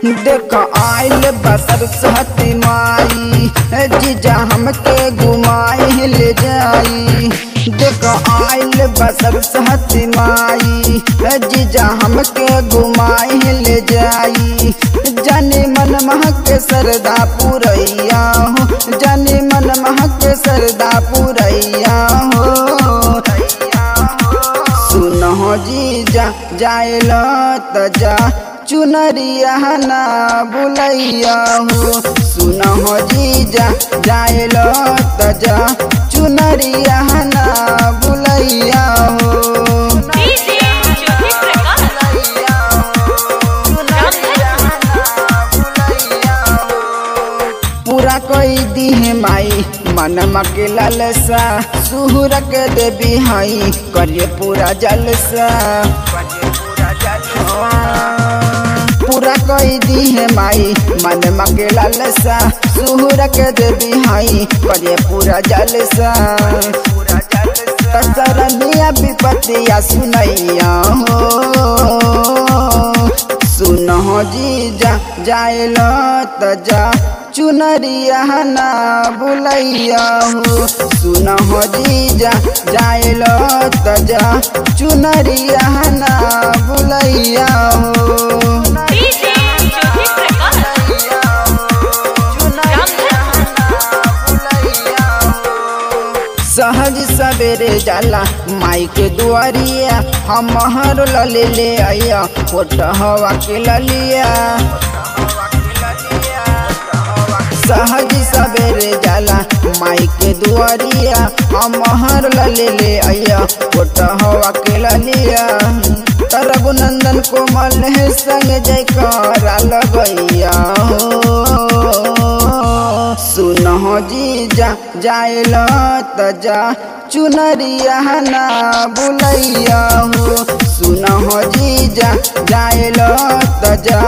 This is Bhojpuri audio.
देख आइल सरस्वती माई जीजा हमके घुमाई ले जाई। देख आइल सरस्वती माई जीजा हमके घुमाई ले जाई। जाने मन महक सरदा पुरैया हो, जाने मन महक सरदा पुरैया हो। सुनहो जीजा जाइल त जा चुनरिया ना बुलैया हो। सुनहो जीजा जाइल त जा चुनरिया ना बुलैया हो। पूरा कोई दी है माई मन मके लालसा, सुहुर के देवी हाई करिए पूरा जलसा। पूरा कोई दी है माई मन मके लालसा, सुहुर के देवी हाई करिए पूरा जलसा। सरनिया विपतिया सुनैया हो। सुनहो जीजा जाइल त जा चुनरिया ना बुलैया हो। सुनहो जीजा जाइल त जा चुनरिया ना बुलैया हो। सहज सवेरे जाला माई के दुआरिया, हम हर लले ले आया फोट हवा के ललिया। सहज सवेरे जाला माई के दुआरिया, हम हर लले ले आया फोट हवा के ललिया। रघुनंदन कोमल है संग जयकारा लगैया हो। सुनहो जीजा जाइल त जा चुनरिया ना बुलैया हो। सुनहो जीजा जाइल त जा